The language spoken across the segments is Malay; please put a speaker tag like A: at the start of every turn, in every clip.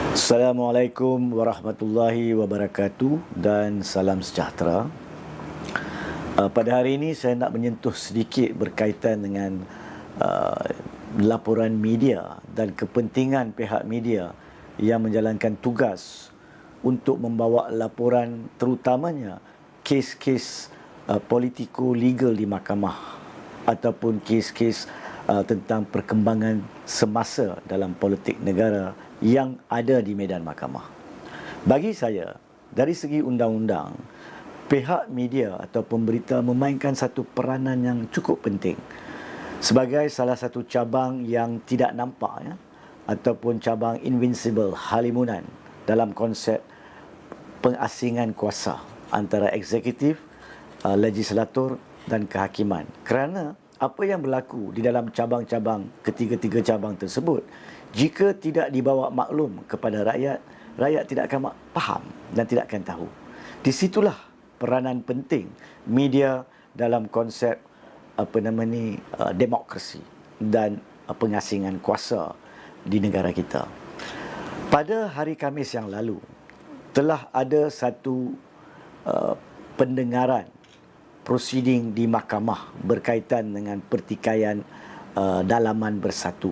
A: Assalamualaikum warahmatullahi wabarakatuh dan salam sejahtera. Pada hari ini saya nak menyentuh sedikit berkaitan dengan uh, laporan media dan kepentingan pihak media yang menjalankan tugas untuk membawa laporan terutamanya kes-kes politiko-legal di mahkamah ataupun kes-kes tentang perkembangan semasa dalam politik negara yang ada di medan mahkamah. Bagi saya, dari segi undang-undang, pihak media atau pemberita memainkan satu peranan yang cukup penting sebagai salah satu cabang yang tidak nampak ataupun cabang invincible halimunan dalam konsep pengasingan kuasa antara eksekutif, legislatur dan kehakiman. Kerana apa yang berlaku di dalam cabang-cabang, ketiga-tiga cabang tersebut, jika tidak dibawa maklum kepada rakyat, rakyat tidak akan faham dan tidak akan tahu. Di situlah peranan penting media dalam konsep demokrasi dan pengasingan kuasa di negara kita. Pada hari Khamis yang lalu, telah ada satu pendengaran prosiding di mahkamah berkaitan dengan pertikaian dalaman bersatu,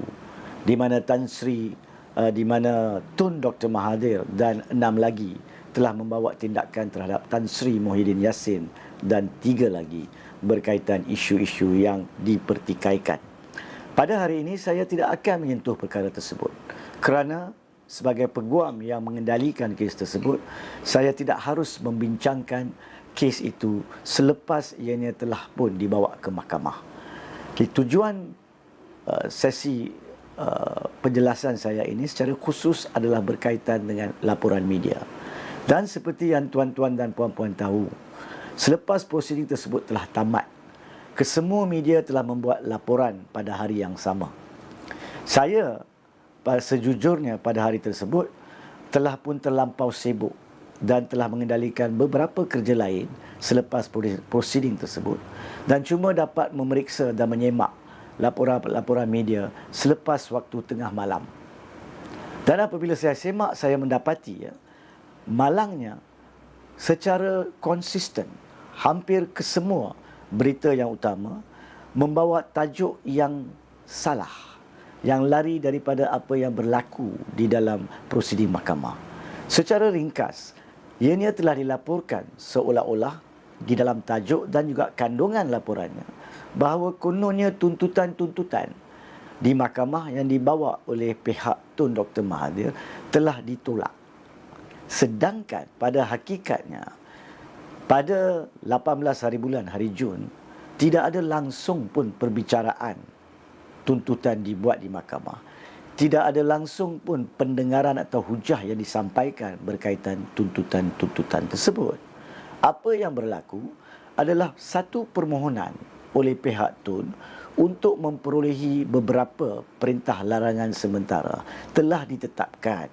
A: di mana Tan Sri, di mana Tun Dr. Mahathir dan 6 lagi telah membawa tindakan terhadap Tan Sri Muhyiddin Yassin dan 3 lagi berkaitan isu-isu yang dipertikaikan. Pada hari ini saya tidak akan menyentuh perkara tersebut kerana sebagai peguam yang mengendalikan kes tersebut, saya tidak harus membincangkan kes itu selepas ianya telah pun dibawa ke mahkamah. Tujuan sesi penjelasan saya ini secara khusus adalah berkaitan dengan laporan media. Dan seperti yang tuan-tuan dan puan-puan tahu, selepas prosiding tersebut telah tamat, kesemua media telah membuat laporan pada hari yang sama. Saya sejujurnya pada hari tersebut telah pun terlampau sibuk dan telah mengendalikan beberapa kerja lain selepas prosiding tersebut dan cuma dapat memeriksa dan menyemak laporan-laporan media selepas waktu tengah malam. Dan apabila saya semak, saya mendapati malangnya secara konsisten hampir kesemua berita yang utama membawa tajuk yang salah, yang lari daripada apa yang berlaku di dalam prosiding mahkamah. Secara ringkas, ianya telah dilaporkan seolah-olah di dalam tajuk dan juga kandungan laporannya bahawa kononnya tuntutan-tuntutan di mahkamah yang dibawa oleh pihak Tun Dr. Mahathir telah ditolak. Sedangkan pada hakikatnya, pada 18 hari bulan hari Jun, tidak ada langsung pun perbicaraan tuntutan dibuat di mahkamah. Tidak ada langsung pun pendengaran atau hujah yang disampaikan berkaitan tuntutan-tuntutan tersebut. Apa yang berlaku adalah satu permohonan oleh pihak Tun untuk memperolehi beberapa perintah larangan sementara telah ditetapkan.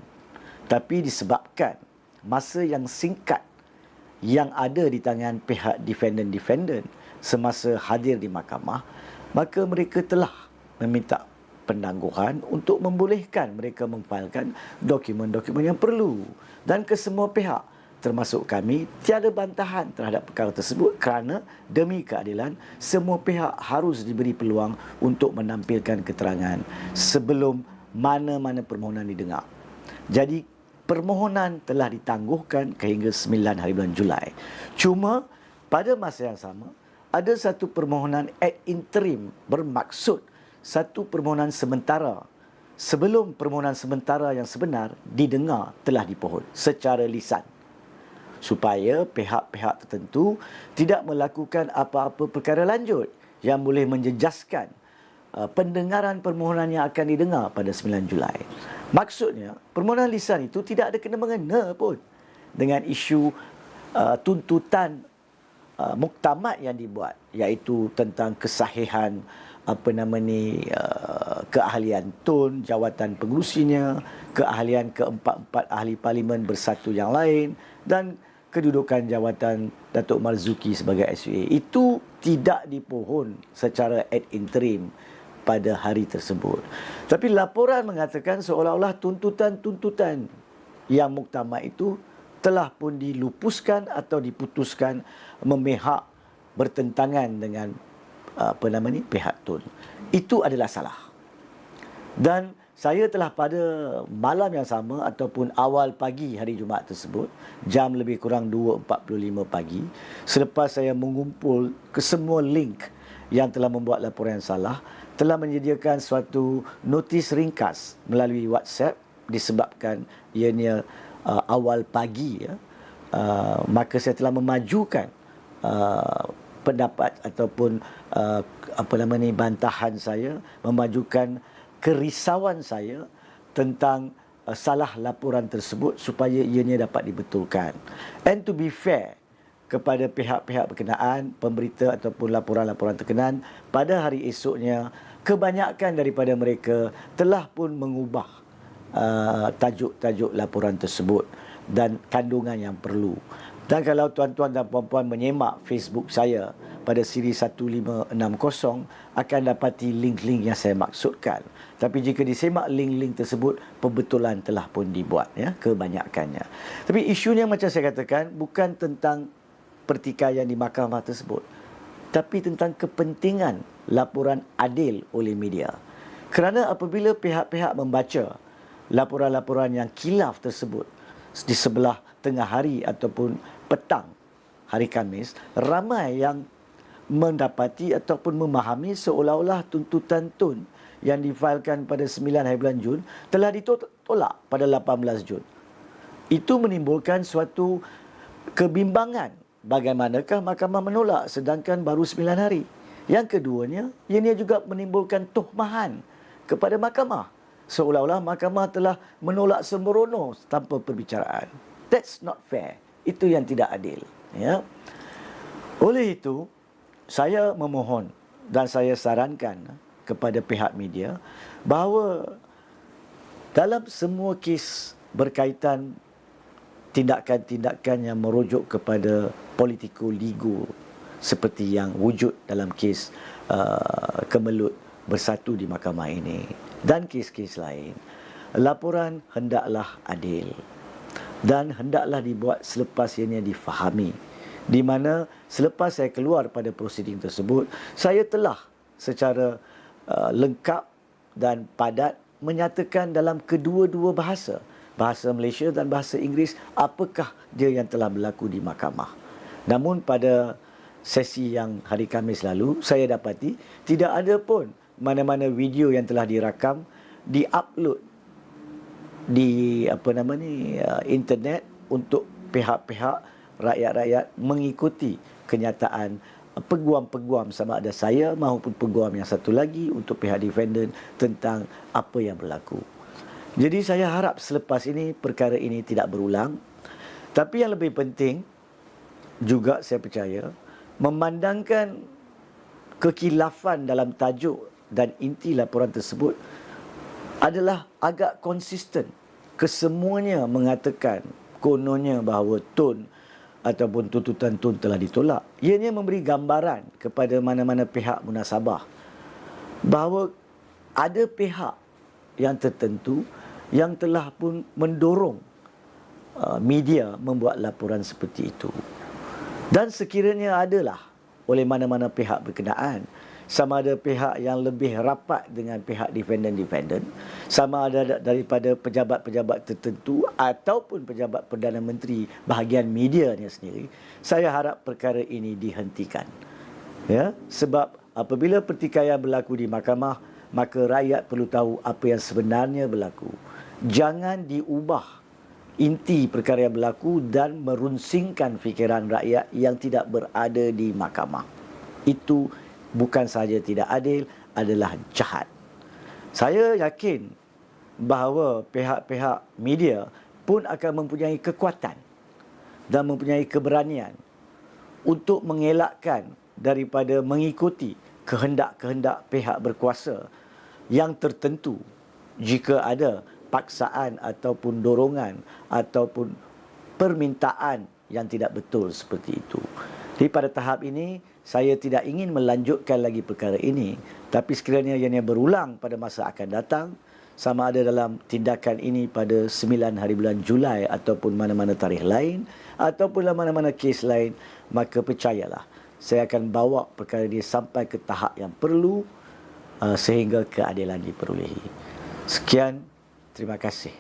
A: Tapi disebabkan masa yang singkat yang ada di tangan pihak defendant semasa hadir di mahkamah, maka mereka telah meminta penangguhan untuk membolehkan mereka memfailkan dokumen-dokumen yang perlu. Dan kesemua pihak termasuk kami tiada bantahan terhadap perkara tersebut kerana demi keadilan semua pihak harus diberi peluang untuk menampilkan keterangan sebelum mana-mana permohonan didengar. Jadi permohonan telah ditangguhkan hingga 9 hari bulan Julai. Cuma pada masa yang sama ada satu permohonan ad interim bermaksud satu permohonan sementara sebelum permohonan sementara yang sebenar didengar telah dipohon secara lisan, supaya pihak-pihak tertentu tidak melakukan apa-apa perkara lanjut yang boleh menjejaskan pendengaran permohonan yang akan didengar pada 9 Julai. Maksudnya, permohonan lisan itu tidak ada kena-mengena pun dengan isu tuntutan muktamad yang dibuat, iaitu tentang kesahihan keahlian Tun, jawatan pengurusinya, keahlian keempat-empat ahli parlimen bersatu yang lain dan kedudukan jawatan Datuk Marzuki sebagai SUA. Itu tidak dipohon secara ad interim pada hari tersebut. Tapi laporan mengatakan seolah-olah tuntutan-tuntutan yang muktamad itu telah pun dilupuskan atau diputuskan memihak bertentangan dengan pihak Tun. Itu adalah salah. Dan saya telah pada malam yang sama ataupun awal pagi hari Jumaat tersebut, jam lebih kurang 2.45 pagi, selepas saya mengumpul ke semua link yang telah membuat laporan yang salah, telah menyediakan suatu notis ringkas melalui WhatsApp disebabkan ianya awal pagi, ya. Maka saya telah memajukan pendapat ataupun bantahan saya, memajukan kerisauan saya tentang salah laporan tersebut supaya ianya dapat dibetulkan. And to be fair kepada pihak-pihak berkenaan, pemberita ataupun laporan-laporan terkenaan, pada hari esoknya kebanyakan daripada mereka telah pun mengubah tajuk-tajuk laporan tersebut dan kandungan yang perlu. Dan kalau tuan-tuan dan puan-puan menyemak Facebook saya pada siri 1560, akan dapati link-link yang saya maksudkan. Tapi jika disemak link-link tersebut, pembetulan telah pun dibuat, ya, kebanyakannya. Tapi isunya macam saya katakan, bukan tentang pertikaian di mahkamah tersebut, tapi tentang kepentingan laporan adil oleh media. Kerana apabila pihak-pihak membaca laporan-laporan yang khilaf tersebut di sebelah tengah hari ataupun petang hari Khamis, ramai yang mendapati ataupun memahami seolah-olah tuntutan Tun yang difailkan pada 9 hari bulan Jun telah ditolak pada 18 Jun. Itu menimbulkan suatu kebimbangan. Bagaimanakah mahkamah menolak sedangkan baru 9 hari? Yang keduanya, ianya juga menimbulkan tuhmahan kepada mahkamah. Seolah-olah mahkamah telah menolak sembrono tanpa perbicaraan. That's not fair. Itu yang tidak adil. Ya. Oleh itu, saya memohon dan saya sarankan kepada pihak media bahawa dalam semua kes berkaitan tindakan-tindakan yang merujuk kepada politiko-ligo seperti yang wujud dalam kes Kemelut Bersatu di mahkamah ini dan kes-kes lain, laporan hendaklah adil dan hendaklah dibuat selepas ianya difahami. Di mana selepas saya keluar pada prosiding tersebut, saya telah secara lengkap dan padat menyatakan dalam kedua-dua bahasa, bahasa Malaysia dan bahasa Inggeris, apakah dia yang telah berlaku di mahkamah. Namun pada sesi yang hari Khamis lalu, saya dapati tidak ada pun mana-mana video yang telah dirakam diupload di internet untuk pihak-pihak rakyat-rakyat mengikuti kenyataan peguam-peguam sama ada saya maupun peguam yang satu lagi untuk pihak defendant tentang apa yang berlaku. Jadi saya harap selepas ini perkara ini tidak berulang. Tapi yang lebih penting juga saya percaya memandangkan kekhilafan dalam tajuk dan inti laporan tersebut adalah agak konsisten. Kesemuanya mengatakan kononnya bahawa Tun ataupun tuntutan Tun telah ditolak. Ianya memberi gambaran kepada mana-mana pihak munasabah bahawa ada pihak yang tertentu yang telah pun mendorong media membuat laporan seperti itu. Dan sekiranya adalah oleh mana-mana pihak berkenaan, sama ada pihak yang lebih rapat dengan pihak defendant, sama ada daripada pejabat-pejabat tertentu ataupun pejabat Perdana Menteri bahagian medianya sendiri, saya harap perkara ini dihentikan. Ya, sebab apabila pertikaian berlaku di mahkamah, maka rakyat perlu tahu apa yang sebenarnya berlaku. Jangan diubah inti perkara yang berlaku dan merunsingkan fikiran rakyat yang tidak berada di mahkamah. Itu bukan sahaja tidak adil, adalah jahat. Saya yakin bahawa pihak-pihak media pun akan mempunyai kekuatan dan mempunyai keberanian untuk mengelakkan daripada mengikuti kehendak-kehendak pihak berkuasa yang tertentu jika ada paksaan ataupun dorongan ataupun permintaan yang tidak betul seperti itu. Jadi pada tahap ini, saya tidak ingin melanjutkan lagi perkara ini. Tapi sekiranya ianya berulang pada masa akan datang, sama ada dalam tindakan ini pada 9 hari bulan Julai ataupun mana-mana tarikh lain ataupun dalam mana-mana kes lain, maka percayalah, saya akan bawa perkara ini sampai ke tahap yang perlu sehingga keadilan diperolehi. Sekian, terima kasih.